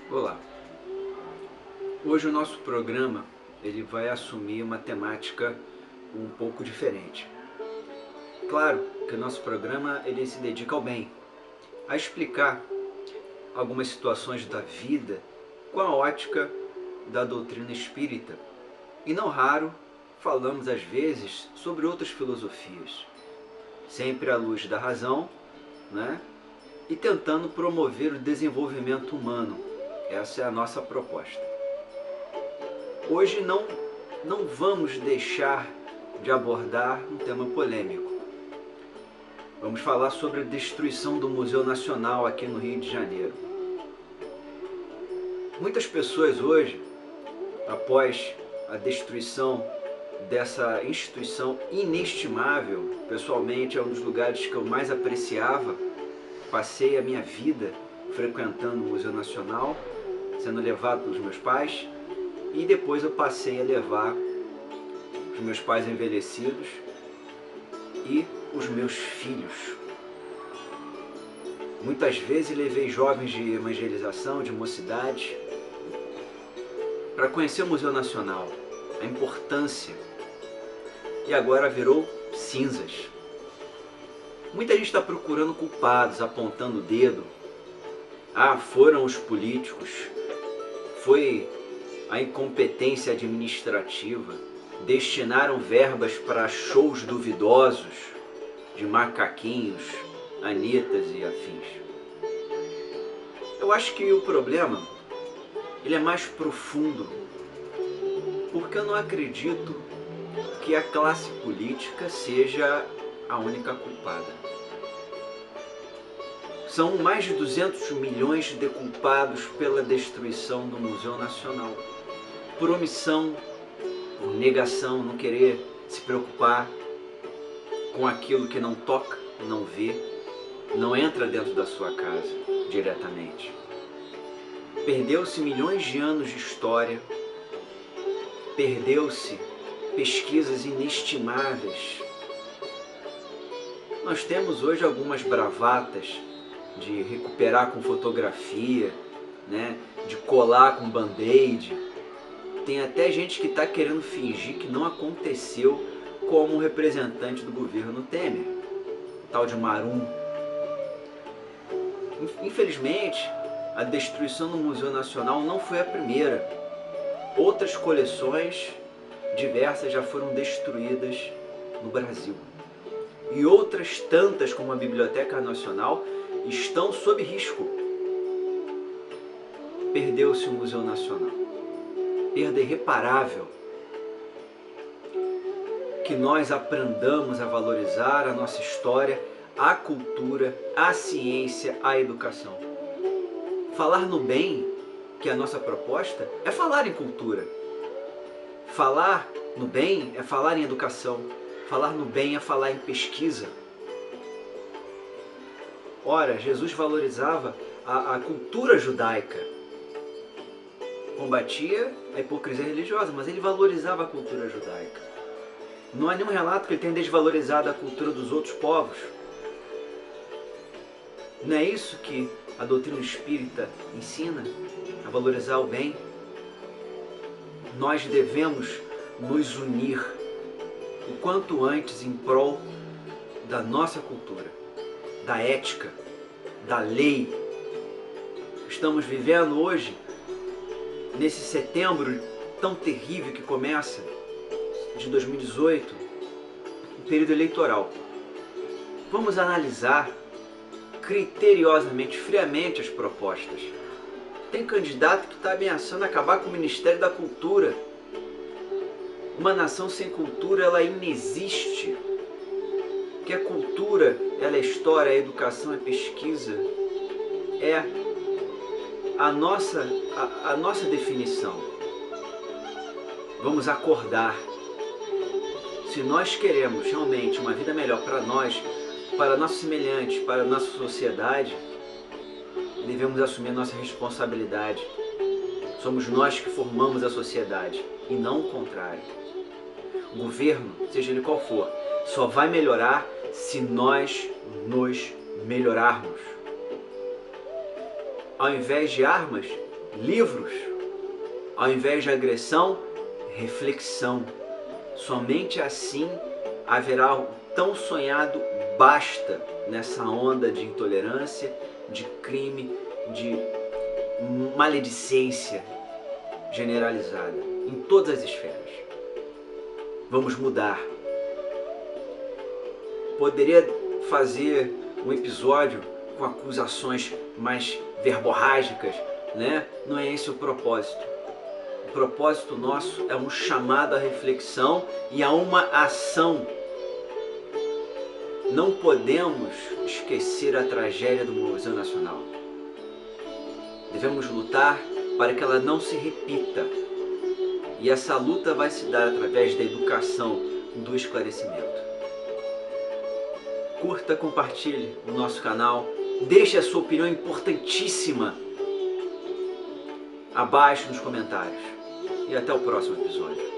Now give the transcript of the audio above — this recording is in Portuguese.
Olá, hoje o nosso programa ele vai assumir uma temática um pouco diferente. Claro que o nosso programa ele se dedica ao bem, a explicar algumas situações da vida com a ótica da doutrina espírita. E não raro falamos às vezes sobre outras filosofias, sempre à luz da razão, né? E tentando promover o desenvolvimento humano. Essa é a nossa proposta. Hoje não vamos deixar de abordar um tema polêmico. Vamos falar sobre a destruição do Museu Nacional aqui no Rio de Janeiro. Muitas pessoas hoje, após a destruição dessa instituição inestimável, pessoalmente é um dos lugares que eu mais apreciava, passei a minha vida frequentando o Museu Nacional, sendo levado pelos meus pais, e depois eu passei a levar os meus pais envelhecidos e os meus filhos. Muitas vezes levei jovens de evangelização, de mocidade, para conhecer o Museu Nacional, a importância, e agora virou cinzas. Muita gente está procurando culpados, apontando o dedo. Ah, foram os políticos, foi a incompetência administrativa, destinaram verbas para shows duvidosos de macaquinhos, anitas e afins. Eu acho que o problema ele é mais profundo, porque eu não acredito que a classe política seja a única culpada. São mais de 200 milhões de culpados pela destruição do Museu Nacional. Por omissão, por negação, não querer se preocupar com aquilo que não toca, não vê, não entra dentro da sua casa diretamente. Perdeu-se milhões de anos de história, perdeu-se pesquisas inestimáveis. Nós temos hoje algumas bravatas de recuperar com fotografia, né? De colar com band-aid. Tem até gente que está querendo fingir que não aconteceu, como um representante do governo Temer, o tal de Marum. Infelizmente, a destruição do Museu Nacional não foi a primeira. Outras coleções diversas já foram destruídas no Brasil. E outras tantas, como a Biblioteca Nacional, estão sob risco. Perdeu-se o Museu Nacional. Perda irreparável. Que nós aprendamos a valorizar a nossa história, a cultura, a ciência, a educação. Falar no bem, que é a nossa proposta, é falar em cultura. Falar no bem é falar em educação. Falar no bem é falar em pesquisa. Ora, Jesus valorizava a cultura judaica. Combatia a hipocrisia religiosa, mas ele valorizava a cultura judaica. Não há nenhum relato que ele tenha desvalorizado a cultura dos outros povos. Não é isso que a doutrina espírita ensina? A valorizar o bem? Nós devemos nos unir o quanto antes em prol da nossa cultura, da ética, da lei. Estamos vivendo hoje, nesse setembro tão terrível que começa, de 2018, um período eleitoral. Vamos analisar criteriosamente, friamente as propostas. Tem candidato que está ameaçando acabar com o Ministério da Cultura. Uma nação sem cultura, ela inexiste. Que a cultura, ela é história, é educação, é pesquisa. É a nossa definição. Vamos acordar. Se nós queremos realmente uma vida melhor para nós, para nossos semelhantes, para a nossa sociedade, devemos assumir a nossa responsabilidade. Somos nós que formamos a sociedade e não o contrário. O governo, seja ele qual for, só vai melhorar se nós nos melhorarmos. Ao invés de armas, Livros, ao invés de agressão, reflexão. Somente assim haverá o tão sonhado basta nessa onda de intolerância, de crime, de maledicência generalizada em todas as esferas. Vamos mudar. Poderia fazer um episódio com acusações mais verborrágicas, né? Não é esse o propósito. O propósito nosso é um chamado à reflexão e a uma ação. Não podemos esquecer a tragédia do Museu Nacional. Devemos lutar para que ela não se repita. E essa luta vai se dar através da educação, do esclarecimento. Curta, compartilhe o nosso canal, deixe a sua opinião importantíssima abaixo nos comentários. E até o próximo episódio.